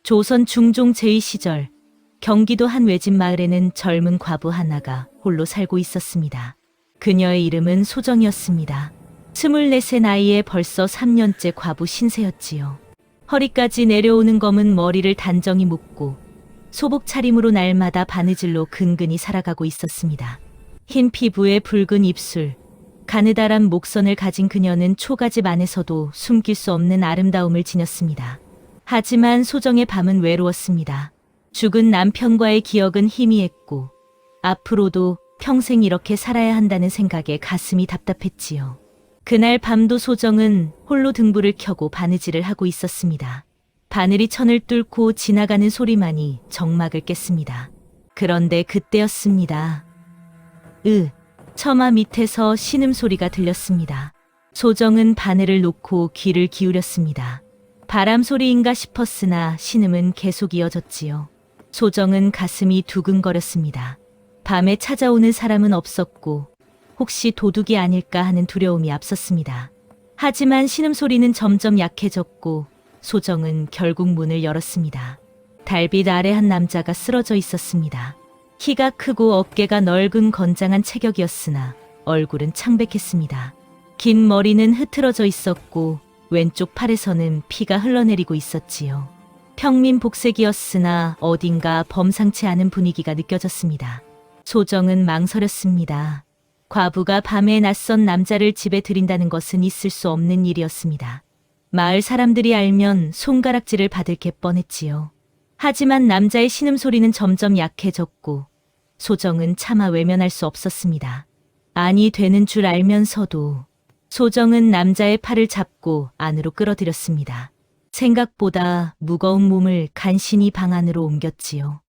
조선 중종 제2 시절 경기도 한 외진 마을에는 젊은 과부 하나가 홀로 살고 있었습니다. 그녀의 이름은 소정이었습니다. 24세 나이에 벌써 3년째 과부 신세였지요. 허리까지 내려오는 검은 머리를 단정히 묶고 소복 차림으로 날마다 바느질로 근근히 살아가고 있었습니다. 흰 피부에 붉은 입술, 가느다란 목선을 가진 그녀는 초가집 안에서도 숨길 수 없는 아름다움을 지녔습니다. 하지만 소정의 밤은 외로웠습니다. 죽은 남편과의 기억은 희미했고 앞으로도 평생 이렇게 살아야 한다는 생각에 가슴이 답답했지요. 그날 밤도 소정은 홀로 등불을 켜고 바느질을 하고 있었습니다. 바늘이 천을 뚫고 지나가는 소리만이 정막을 깼습니다. 그런데 그때였습니다. 처마 밑에서 신음소리가 들렸습니다. 소정은 바늘을 놓고 귀를 기울였습니다. 바람 소리인가 싶었으나 신음은 계속 이어졌지요. 소정은 가슴이 두근거렸습니다. 밤에 찾아오는 사람은 없었고 혹시 도둑이 아닐까 하는 두려움이 앞섰습니다. 하지만 신음소리는 점점 약해졌고 소정은 결국 문을 열었습니다. 달빛 아래 한 남자가 쓰러져 있었습니다. 키가 크고 어깨가 넓은 건장한 체격이었으나 얼굴은 창백했습니다. 긴 머리는 흐트러져 있었고 왼쪽 팔에서는 피가 흘러내리고 있었지요. 평민 복색이었으나 어딘가 범상치 않은 분위기가 느껴졌습니다. 소정은 망설였습니다. 과부가 밤에 낯선 남자를 집에 들인다는 것은 있을 수 없는 일이었습니다. 마을 사람들이 알면 손가락질을 받을 게 뻔했지요. 하지만 남자의 신음소리는 점점 약해졌고 소정은 차마 외면할 수 없었습니다. 아니 되는 줄 알면서도 소정은 남자의 팔을 잡고 안으로 끌어들였습니다. 생각보다 무거운 몸을 간신히 방 안으로 옮겼지요.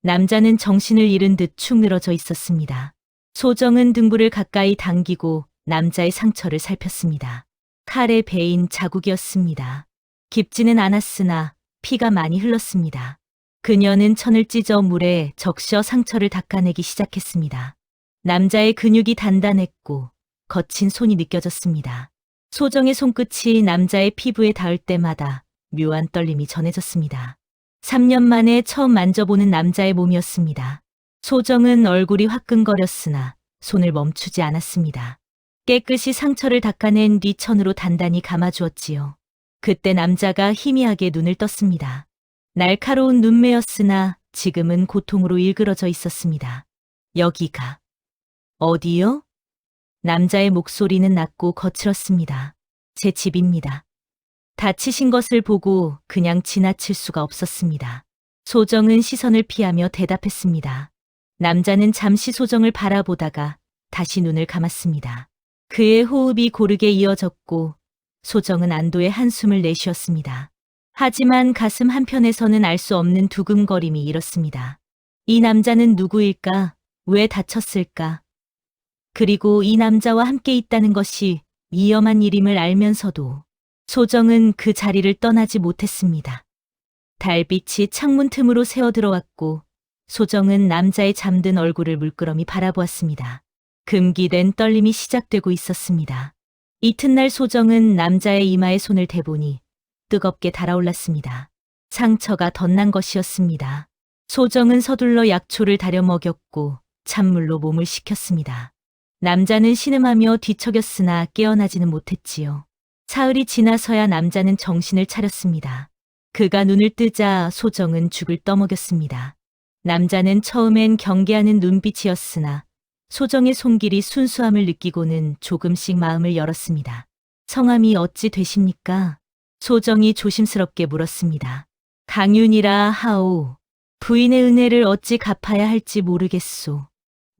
남자는 정신을 잃은 듯 축 늘어져 있었습니다. 소정은 등불을 가까이 당기고 남자의 상처를 살폈습니다. 칼에 베인 자국이었습니다. 깊지는 않았으나 피가 많이 흘렀습니다. 그녀는 천을 찢어 물에 적셔 상처를 닦아내기 시작했습니다. 남자의 근육이 단단했고 거친 손이 느껴졌습니다. 소정의 손끝이 남자의 피부에 닿을 때마다 묘한 떨림이 전해졌습니다. 3년 만에 처음 만져보는 남자의 몸이었습니다. 소정은 얼굴이 화끈거렸으나 손을 멈추지 않았습니다. 깨끗이 상처를 닦아낸 뒤 천으로 단단히 감아주었지요. 그때 남자가 희미하게 눈을 떴습니다. 날카로운 눈매였으나 지금은 고통으로 일그러져 있었습니다. 여기가 어디요? 남자의 목소리는 낮고 거칠었습니다. 제 집입니다. 다치신 것을 보고 그냥 지나칠 수가 없었습니다. 소정은 시선을 피하며 대답했습니다. 남자는 잠시 소정을 바라보다가 다시 눈을 감았습니다. 그의 호흡이 고르게 이어졌고 소정은 안도의 한숨을 내쉬었습니다. 하지만 가슴 한편에서는 알 수 없는 두근거림이 일었습니다. 이 남자는 누구일까? 왜 다쳤을까? 그리고 이 남자와 함께 있다는 것이 위험한 일임을 알면서도 소정은 그 자리를 떠나지 못했습니다. 달빛이 창문 틈으로 새어 들어왔고 소정은 남자의 잠든 얼굴을 물끄러미 바라보았습니다. 금기된 떨림이 시작되고 있었습니다. 이튿날 소정은 남자의 이마에 손을 대보니 뜨겁게 달아올랐습니다. 상처가 덧난 것이었습니다. 소정은 서둘러 약초를 다려 먹였고 찬물로 몸을 식혔습니다. 남자는 신음하며 뒤척였으나 깨어나지는 못했지요. 사흘이 지나서야 남자는 정신을 차렸습니다. 그가 눈을 뜨자 소정은 죽을 떠먹였습니다. 남자는 처음엔 경계하는 눈빛이었으나 소정의 손길이 순수함을 느끼고는 조금씩 마음을 열었습니다. 성함이 어찌 되십니까? 소정이 조심스럽게 물었습니다. 강윤이라 하오. 부인의 은혜를 어찌 갚아야 할지 모르겠소.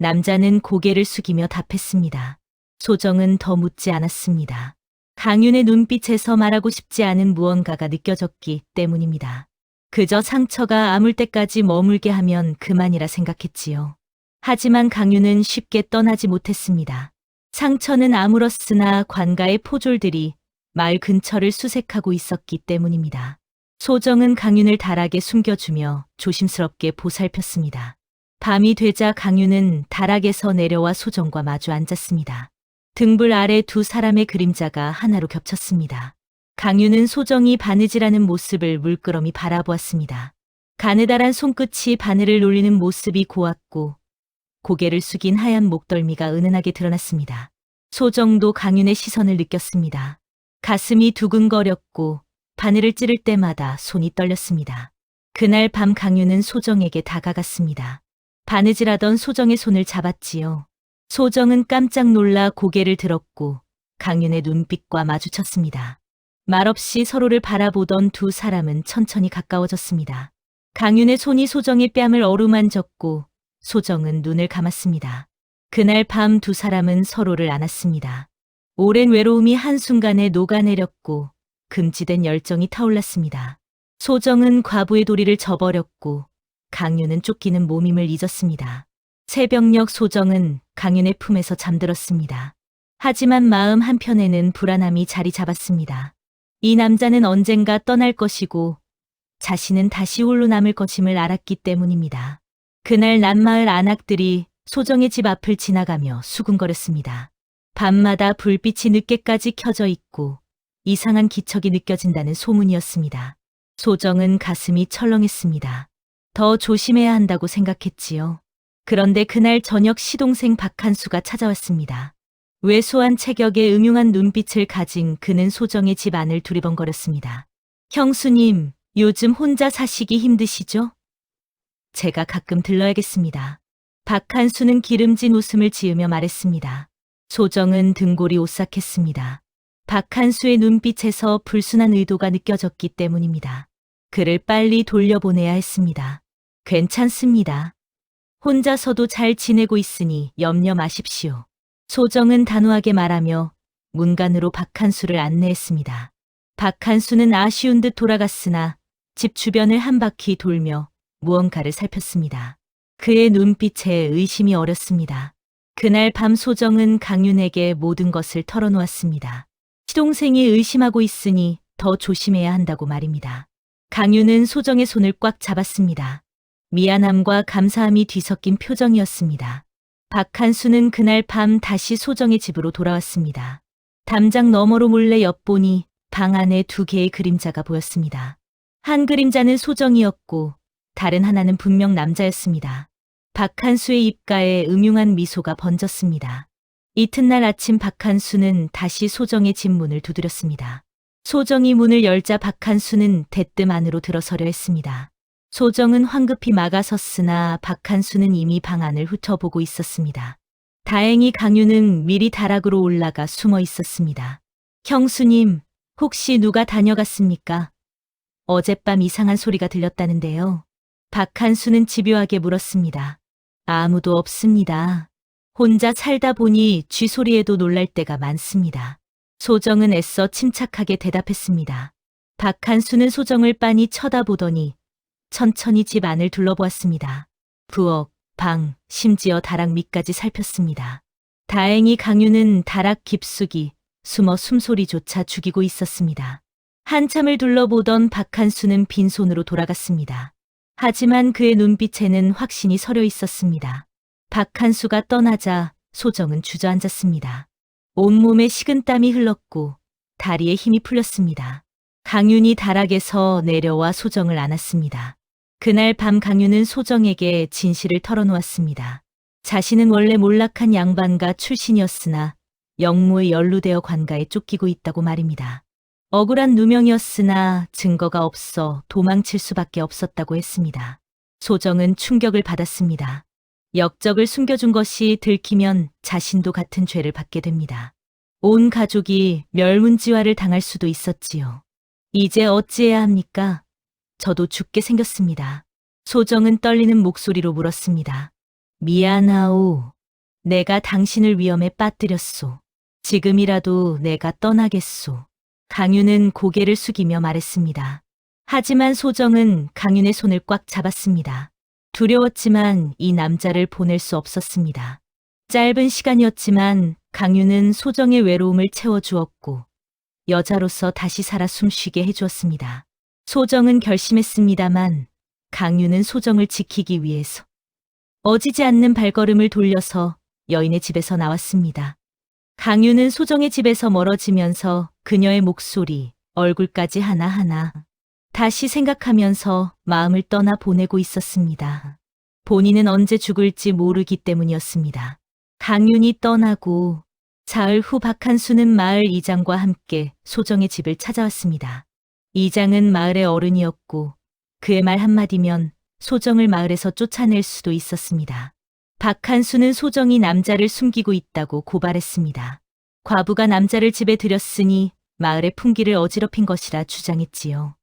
남자는 고개를 숙이며 답했습니다. 소정은 더 묻지 않았습니다. 강윤의 눈빛에서 말하고 싶지 않은 무언가가 느껴졌기 때문입니다. 그저 상처가 아물 때까지 머물게 하면 그만이라 생각했지요. 하지만 강윤은 쉽게 떠나지 못했습니다. 상처는 아물었으나 관가의 포졸들이 마을 근처를 수색하고 있었기 때문입니다. 소정은 강윤을 다락에 숨겨주며 조심스럽게 보살폈습니다. 밤이 되자 강윤은 다락에서 내려와 소정과 마주 앉았습니다. 등불 아래 두 사람의 그림자가 하나로 겹쳤습니다. 강유는 소정이 바느질하는 모습을 물끄러미 바라보았습니다. 가느다란 손끝이 바늘을 놀리는 모습이 고왔고 고개를 숙인 하얀 목덜미가 은은하게 드러났습니다. 소정도 강윤의 시선을 느꼈습니다. 가슴이 두근거렸고 바늘을 찌를 때마다 손이 떨렸습니다. 그날 밤 강윤은 소정에게 다가갔습니다. 바느질하던 소정의 손을 잡았지요. 소정은 깜짝 놀라 고개를 들었고 강윤의 눈빛과 마주쳤습니다. 말없이 서로를 바라보던 두 사람은 천천히 가까워졌습니다. 강윤의 손이 소정의 뺨을 어루만졌고 소정은 눈을 감았습니다. 그날 밤 두 사람은 서로를 안았습니다. 오랜 외로움이 한순간에 녹아내렸고 금지된 열정이 타올랐습니다. 소정은 과부의 도리를 저버렸고 강윤은 쫓기는 몸임을 잊었습니다. 새벽녘 소정은 강윤의 품에서 잠들었습니다. 하지만 마음 한편에는 불안함이 자리 잡았습니다. 이 남자는 언젠가 떠날 것이고 자신은 다시 홀로 남을 것임을 알았기 때문입니다. 그날 남마을 안악들이 소정의 집 앞을 지나가며 수군거렸습니다. 밤마다 불빛이 늦게까지 켜져 있고 이상한 기척이 느껴진다는 소문이었습니다. 소정은 가슴이 철렁했습니다. 더 조심해야 한다고 생각했지요. 그런데 그날 저녁 시동생 박한수가 찾아왔습니다. 왜소한 체격에 음흉한 눈빛을 가진 그는 소정의 집 안을 두리번거렸습니다. 형수님, 요즘 혼자 사시기 힘드시죠? 제가 가끔 들러야겠습니다. 박한수는 기름진 웃음을 지으며 말했습니다. 소정은 등골이 오싹했습니다. 박한수의 눈빛에서 불순한 의도가 느껴졌기 때문입니다. 그를 빨리 돌려보내야 했습니다. 괜찮습니다. 혼자서도 잘 지내고 있으니 염려 마십시오. 소정은 단호하게 말하며 문간으로 박한수를 안내했습니다. 박한수는 아쉬운 듯 돌아갔으나 집 주변을 한 바퀴 돌며 무언가를 살폈습니다. 그의 눈빛에 의심이 어렸습니다. 그날 밤 소정은 강윤에게 모든 것을 털어놓았습니다. 시동생이 의심하고 있으니 더 조심해야 한다고 말입니다. 강윤은 소정의 손을 꽉 잡았습니다. 미안함과 감사함이 뒤섞인 표정이었습니다. 박한수는 그날 밤 다시 소정의 집으로 돌아왔습니다. 담장 너머로 몰래 엿보니 방 안에 두 개의 그림자가 보였습니다. 한 그림자는 소정이었고 다른 하나는 분명 남자였습니다. 박한수의 입가에 음흉한 미소가 번졌습니다. 이튿날 아침 박한수는 다시 소정의 집 문을 두드렸습니다. 소정이 문을 열자 박한수는 대뜸 안으로 들어서려 했습니다. 소정은 황급히 막아섰으나 박한수는 이미 방 안을 훑어보고 있었습니다. 다행히 강윤은 미리 다락으로 올라가 숨어 있었습니다. 형수님, 혹시 누가 다녀갔습니까? 어젯밤 이상한 소리가 들렸다는데요. 박한수는 집요하게 물었습니다. 아무도 없습니다. 혼자 살다 보니 쥐소리에도 놀랄 때가 많습니다. 소정은 애써 침착하게 대답했습니다. 박한수는 소정을 빤히 쳐다보더니 천천히 집 안을 둘러보았습니다. 부엌, 방, 심지어 다락 밑까지 살폈습니다. 다행히 강윤은 다락 깊숙이 숨어 숨소리조차 죽이고 있었습니다. 한참을 둘러보던 박한수는 빈손으로 돌아갔습니다. 하지만 그의 눈빛에는 확신이 서려 있었습니다. 박한수가 떠나자 소정은 주저앉았습니다. 온몸에 식은땀이 흘렀고 다리에 힘이 풀렸습니다. 강윤이 다락에서 내려와 소정을 안았습니다. 그날 밤 강윤은 소정에게 진실을 털어놓았습니다. 자신은 원래 몰락한 양반가 출신이었으나 영모에 연루되어 관가에 쫓기고 있다고 말입니다. 억울한 누명이었으나 증거가 없어 도망칠 수밖에 없었다고 했습니다. 소정은 충격을 받았습니다. 역적을 숨겨준 것이 들키면 자신도 같은 죄를 받게 됩니다. 온 가족이 멸문지화를 당할 수도 있었지요. 이제 어찌해야 합니까? 저도 죽게 생겼습니다. 소정은 떨리는 목소리로 물었습니다. 미안하오. 내가 당신을 위험에 빠뜨렸소. 지금이라도 내가 떠나겠소. 강윤은 고개를 숙이며 말했습니다. 하지만 소정은 강윤의 손을 꽉 잡았습니다. 두려웠지만 이 남자를 보낼 수 없었습니다. 짧은 시간이었지만 강윤은 소정의 외로움을 채워주었고 여자로서 다시 살아 숨쉬게 해주었습니다. 소정은 결심했습니다만 강윤은 소정을 지키기 위해서 어지지 않는 발걸음을 돌려서 여인의 집에서 나왔습니다. 강윤은 소정의 집에서 멀어지면서 그녀의 목소리, 얼굴까지 하나하나 다시 생각하면서 마음을 떠나 보내고 있었습니다. 본인은 언제 죽을지 모르기 때문이었습니다. 강윤이 떠나고 사흘 후 박한수는 마을 이장과 함께 소정의 집을 찾아왔습니다. 이장은 마을의 어른이었고 그의 말 한마디면 소정을 마을에서 쫓아낼 수도 있었습니다. 박한수는 소정이 남자를 숨기고 있다고 고발했습니다. 과부가 남자를 집에 들였으니 마을의 풍기를 어지럽힌 것이라 주장했지요.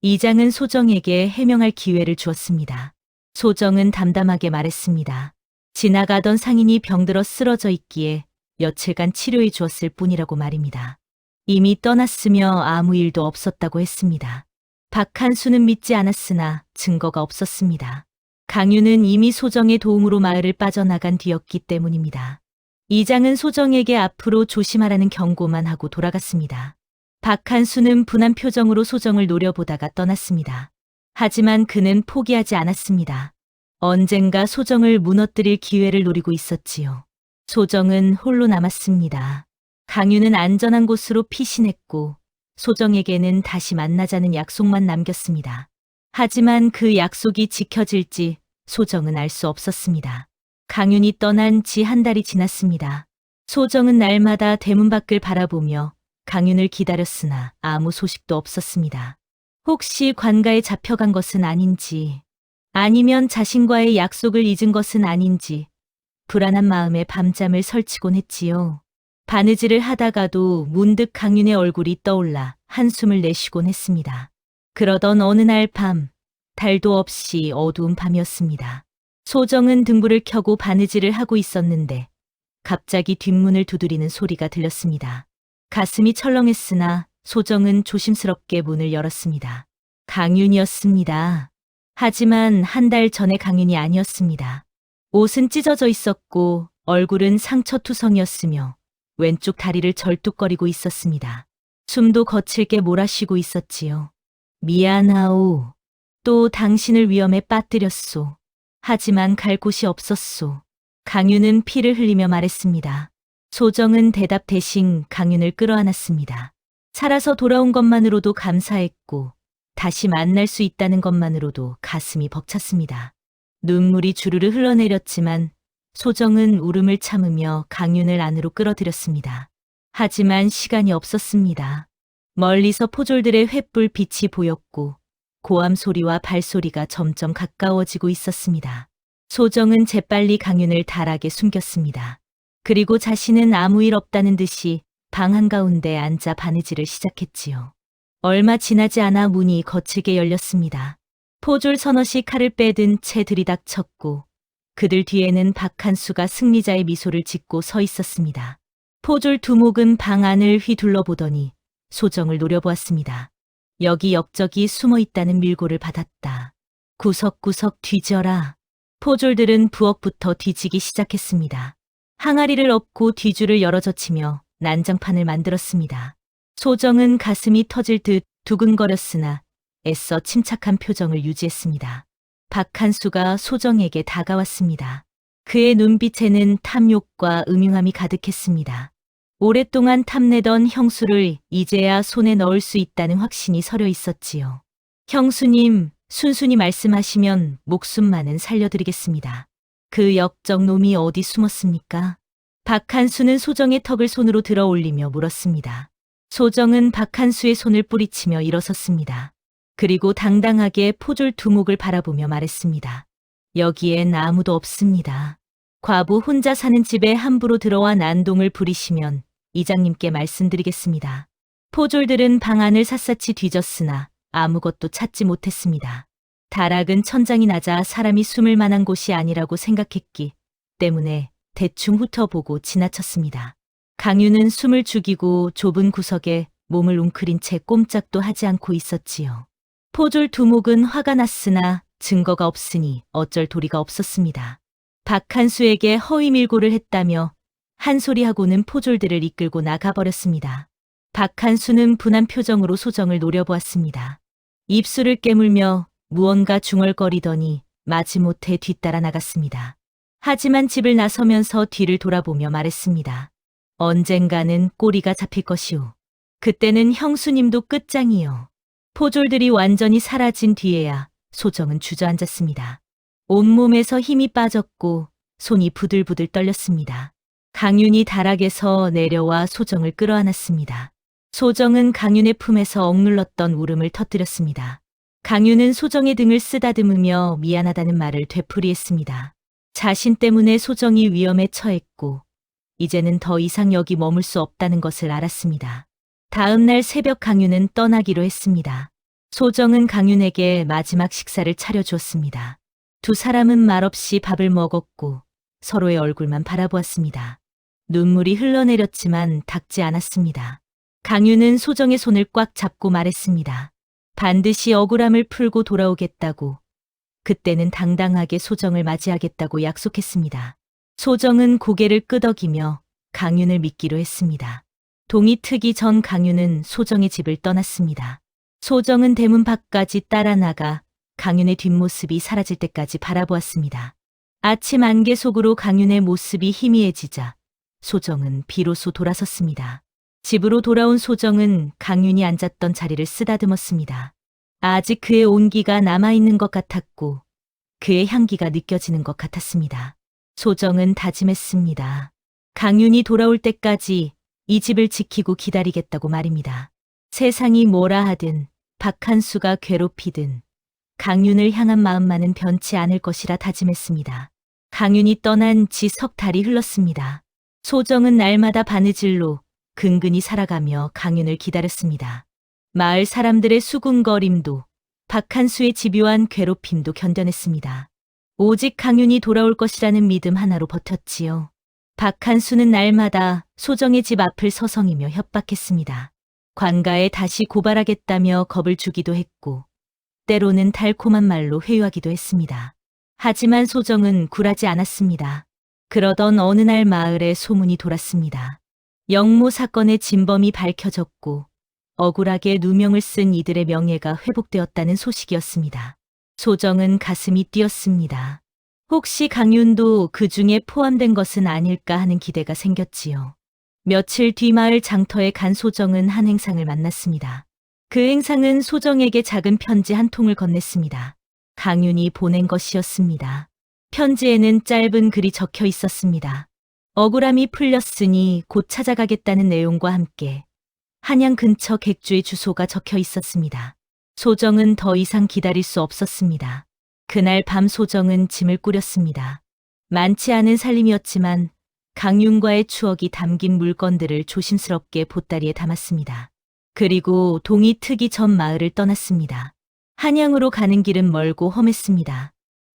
이장은 소정에게 해명할 기회를 주었습니다. 소정은 담담하게 말했습니다. 지나가던 상인이 병들어 쓰러져 있기에 며칠간 치료해 주었을 뿐이라고 말입니다. 이미 떠났으며 아무 일도 없었다고 했습니다. 박한수는 믿지 않았으나 증거가 없었습니다. 강유는 이미 소정의 도움으로 마을을 빠져나간 뒤였기 때문입니다. 이장은 소정에게 앞으로 조심하라는 경고만 하고 돌아갔습니다. 박한수는 분한 표정으로 소정을 노려보다가 떠났습니다. 하지만 그는 포기하지 않았습니다. 언젠가 소정을 무너뜨릴 기회를 노리고 있었지요. 소정은 홀로 남았습니다. 강유는 안전한 곳으로 피신했고 소정에게는 다시 만나자는 약속만 남겼습니다. 하지만 그 약속이 지켜질지 소정은 알 수 없었습니다. 강윤이 떠난 지 한 달이 지났습니다. 소정은 날마다 대문 밖을 바라보며 강윤을 기다렸으나 아무 소식도 없었습니다. 혹시 관가에 잡혀간 것은 아닌지, 아니면 자신과의 약속을 잊은 것은 아닌지 불안한 마음에 밤잠을 설치곤 했지요. 바느질을 하다가도 문득 강윤의 얼굴이 떠올라 한숨을 내쉬곤 했습니다. 그러던 어느 날 밤, 달도 없이 어두운 밤이었습니다. 소정은 등불을 켜고 바느질을 하고 있었는데 갑자기 뒷문을 두드리는 소리가 들렸습니다. 가슴이 철렁했으나 소정은 조심스럽게 문을 열었습니다. 강윤이었습니다. 하지만 한 달 전의 강윤이 아니었습니다. 옷은 찢어져 있었고 얼굴은 상처투성이었으며 왼쪽 다리를 절뚝거리고 있었습니다. 숨도 거칠게 몰아쉬고 있었지요. 미안하오. 또 당신을 위험에 빠뜨렸소. 하지만 갈 곳이 없었소. 강윤은 피를 흘리며 말했습니다. 소정은 대답 대신 강윤을 끌어안았습니다. 살아서 돌아온 것만으로도 감사했고 다시 만날 수 있다는 것만으로도 가슴이 벅찼습니다. 눈물이 주르르 흘러내렸지만 소정은 울음을 참으며 강윤을 안으로 끌어들였습니다. 하지만 시간이 없었습니다. 멀리서 포졸들의 횃불 빛이 보였고 고함 소리와 발소리가 점점 가까워지고 있었습니다. 소정은 재빨리 강윤을 달하게 숨겼습니다. 그리고 자신은 아무 일 없다는 듯이 방 한가운데 앉아 바느질을 시작했지요. 얼마 지나지 않아 문이 거칠게 열렸습니다. 포졸 서너시 칼을 빼든 채 들이닥쳤고 그들 뒤에는 박한수가 승리자의 미소를 짓고 서 있었습니다. 포졸 두목은 방 안을 휘둘러 보더니 소정을 노려보았습니다. 여기 역적이 숨어 있다는 밀고를 받았다. 구석구석 뒤져라. 포졸들은 부엌부터 뒤지기 시작했습니다. 항아리를 엎고 뒤줄을 열어젖히며 난장판을 만들었습니다. 소정은 가슴이 터질 듯 두근거렸으나 애써 침착한 표정을 유지했습니다. 박한수가 소정에게 다가왔습니다. 그의 눈빛에는 탐욕과 음흉함이 가득했습니다. 오랫동안 탐내던 형수를 이제야 손에 넣을 수 있다는 확신이 서려 있었지요. 형수님, 순순히 말씀하시면 목숨만은 살려드리겠습니다. 그 역적 놈이 어디 숨었습니까? 박한수는 소정의 턱을 손으로 들어 올리며 물었습니다. 소정은 박한수의 손을 뿌리치며 일어섰습니다. 그리고 당당하게 포졸 두목을 바라보며 말했습니다. 여기엔 아무도 없습니다. 과부 혼자 사는 집에 함부로 들어와 난동을 부리시면 이장님께 말씀드리겠습니다. 포졸들은 방 안을 샅샅이 뒤졌으나 아무것도 찾지 못했습니다. 다락은 천장이 낮아 사람이 숨을 만한 곳이 아니라고 생각했기 때문에 대충 훑어보고 지나쳤습니다. 강유는 숨을 죽이고 좁은 구석에 몸을 웅크린 채 꼼짝도 하지 않고 있었지요. 포졸 두목은 화가 났으나 증거가 없으니 어쩔 도리가 없었습니다. 박한수에게 허위 밀고를 했다며 한 소리하고는 포졸들을 이끌고 나가버렸습니다. 박한수는 분한 표정으로 소정을 노려보았습니다. 입술을 깨물며 무언가 중얼거리더니 마지못해 뒤따라 나갔습니다. 하지만 집을 나서면서 뒤를 돌아보며 말했습니다. 언젠가는 꼬리가 잡힐 것이오. 그때는 형수님도 끝장이요. 포졸들이 완전히 사라진 뒤에야 소정은 주저앉았습니다. 온몸에서 힘이 빠졌고 손이 부들부들 떨렸습니다. 강윤이 다락에서 내려와 소정을 끌어안았습니다. 소정은 강윤의 품에서 억눌렀던 울음을 터뜨렸습니다. 강윤은 소정의 등을 쓰다듬으며 미안하다는 말을 되풀이했습니다. 자신 때문에 소정이 위험에 처했고 이제는 더 이상 여기 머물 수 없다는 것을 알았습니다. 다음 날 새벽 강윤은 떠나기로 했습니다. 소정은 강윤에게 마지막 식사를 차려주었습니다. 두 사람은 말없이 밥을 먹었고 서로의 얼굴만 바라보았습니다. 눈물이 흘러내렸지만 닿지 않았습니다. 강윤은 소정의 손을 꽉 잡고 말했습니다. 반드시 억울함을 풀고 돌아오겠다고. 그때는 당당하게 소정을 맞이하겠다고 약속했습니다. 소정은 고개를 끄덕이며 강윤을 믿기로 했습니다. 동이 트기 전 강윤은 소정의 집을 떠났습니다. 소정은 대문 밖까지 따라 나가 강윤의 뒷모습이 사라질 때까지 바라보았습니다. 아침 안개 속으로 강윤의 모습이 희미해지자 소정은 비로소 돌아섰습니다. 집으로 돌아온 소정은 강윤이 앉았던 자리를 쓰다듬었습니다. 아직 그의 온기가 남아있는 것 같았고 그의 향기가 느껴지는 것 같았습니다. 소정은 다짐했습니다. 강윤이 돌아올 때까지 이 집을 지키고 기다리겠다고 말입니다. 세상이 뭐라 하든 박한수가 괴롭히든 강윤을 향한 마음만은 변치 않을 것이라 다짐했습니다. 강윤이 떠난 지 석 달이 흘렀습니다. 소정은 날마다 바느질로 근근히 살아가며 강윤을 기다렸습니다. 마을 사람들의 수군거림도 박한수의 집요한 괴롭힘도 견뎌냈습니다. 오직 강윤이 돌아올 것이라는 믿음 하나로 버텼지요. 박한수는 날마다 소정의 집 앞을 서성이며 협박했습니다. 관가에 다시 고발하겠다며 겁을 주기도 했고 때로는 달콤한 말로 회유하기도 했습니다. 하지만 소정은 굴하지 않았습니다. 그러던 어느 날 마을에 소문이 돌았습니다. 영모 사건의 진범이 밝혀졌고 억울하게 누명을 쓴 이들의 명예가 회복되었다는 소식이었습니다. 소정은 가슴이 뛰었습니다. 혹시 강윤도 그 중에 포함된 것은 아닐까 하는 기대가 생겼지요. 며칠 뒤 마을 장터에 간 소정은 한 행상을 만났습니다. 그 행상은 소정에게 작은 편지 한 통을 건넸습니다. 강윤이 보낸 것이었습니다. 편지에는 짧은 글이 적혀 있었습니다. 억울함이 풀렸으니 곧 찾아가겠다는 내용과 함께 한양 근처 객주의 주소가 적혀 있었습니다. 소정은 더 이상 기다릴 수 없었습니다. 그날 밤 소정은 짐을 꾸렸습니다. 많지 않은 살림이었지만 강윤과의 추억이 담긴 물건들을 조심스럽게 보따리에 담았습니다. 그리고 동이 트기 전 마을을 떠났습니다. 한양으로 가는 길은 멀고 험했습니다.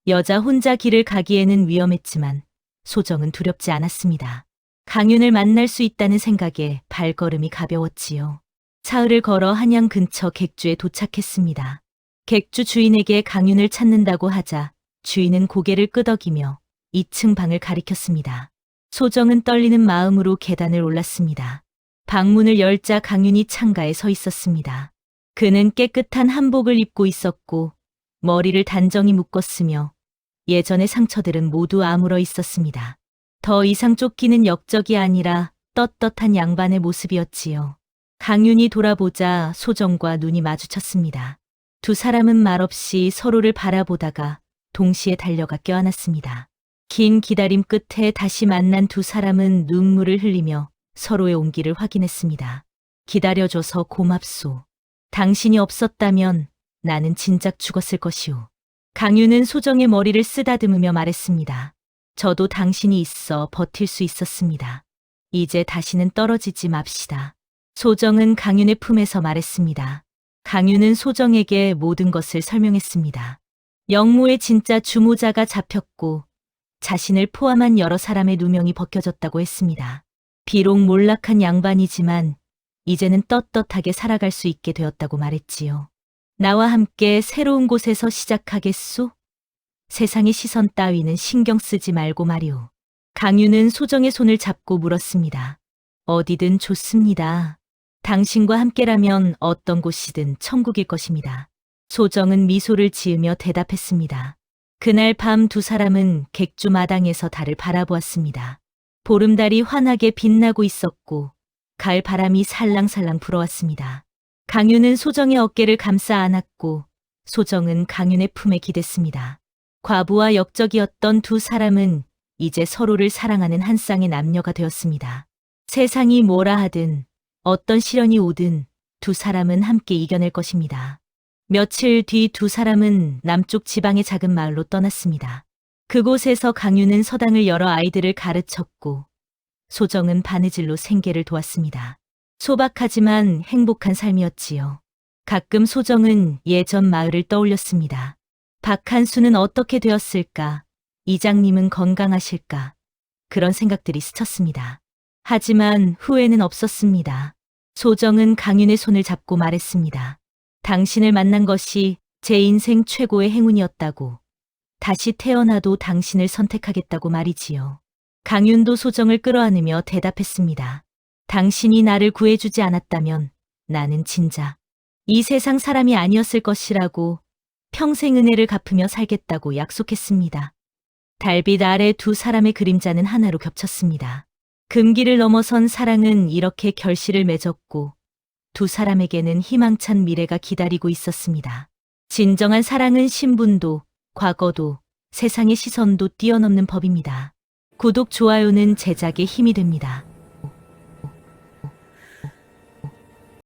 여자 혼자 길을 가기에는 위험했지만 소정은 두렵지 않았습니다. 강윤을 만날 수 있다는 생각에 발걸음이 가벼웠지요. 사흘을 걸어 한양 근처 객주에 도착했습니다. 객주 주인에게 강윤을 찾는다고 하자 주인은 고개를 끄덕이며 2층 방을 가리켰습니다. 소정은 떨리는 마음으로 계단을 올랐습니다. 방문을 열자 강윤이 창가에 서 있었습니다. 그는 깨끗한 한복을 입고 있었고 머리를 단정히 묶었으며 예전의 상처들은 모두 아물어 있었습니다. 더 이상 쫓기는 역적이 아니라 떳떳한 양반의 모습이었지요. 강윤이 돌아보자 소정과 눈이 마주쳤습니다. 두 사람은 말없이 서로를 바라보다가 동시에 달려가 껴안았습니다. 긴 기다림 끝에 다시 만난 두 사람은 눈물을 흘리며 서로의 온기를 확인했습니다. 기다려줘서 고맙소. 당신이 없었다면 나는 진작 죽었을 것이오. 강윤은 소정의 머리를 쓰다듬으며 말했습니다. 저도 당신이 있어 버틸 수 있었습니다. 이제 다시는 떨어지지 맙시다. 소정은 강윤의 품에서 말했습니다. 강윤은 소정에게 모든 것을 설명했습니다. 영모의 진짜 주모자가 잡혔고 자신을 포함한 여러 사람의 누명이 벗겨졌다고 했습니다. 비록 몰락한 양반이지만 이제는 떳떳하게 살아갈 수 있게 되었다고 말했지요. 나와 함께 새로운 곳에서 시작하겠소? 세상의 시선 따위는 신경 쓰지 말고 말이오. 강윤은 소정의 손을 잡고 물었습니다. 어디든 좋습니다. 당신과 함께라면 어떤 곳이든 천국일 것입니다. 소정은 미소를 지으며 대답했습니다. 그날 밤 두 사람은 객주 마당에서 달을 바라보았습니다. 보름달이 환하게 빛나고 있었고 가을 바람이 살랑살랑 불어왔습니다. 강윤은 소정의 어깨를 감싸 안았고 소정은 강윤의 품에 기댔습니다. 과부와 역적이었던 두 사람은 이제 서로를 사랑하는 한 쌍의 남녀가 되었습니다. 세상이 뭐라 하든 어떤 시련이 오든 두 사람은 함께 이겨낼 것입니다. 며칠 뒤 두 사람은 남쪽 지방의 작은 마을로 떠났습니다. 그곳에서 강윤은 서당을 열어 아이들을 가르쳤고 소정은 바느질로 생계를 도왔습니다. 소박하지만 행복한 삶이었지요. 가끔 소정은 예전 마을을 떠올렸습니다. 박한수는 어떻게 되었을까? 이장님은 건강하실까? 그런 생각들이 스쳤습니다. 하지만 후회는 없었습니다. 소정은 강윤의 손을 잡고 말했습니다. 당신을 만난 것이 제 인생 최고의 행운이었다고. 다시 태어나도 당신을 선택하겠다고 말이지요. 강윤도 소정을 끌어안으며 대답했습니다. 당신이 나를 구해주지 않았다면 나는 진짜 이 세상 사람이 아니었을 것이라고 평생 은혜를 갚으며 살겠다고 약속했습니다. 달빛 아래 두 사람의 그림자는 하나로 겹쳤습니다. 금기를 넘어선 사랑은 이렇게 결실을 맺었고 두 사람에게는 희망찬 미래가 기다리고 있었습니다. 진정한 사랑은 신분도 과거도 세상의 시선도 뛰어넘는 법입니다. 구독, 좋아요는 제작에 힘이 됩니다.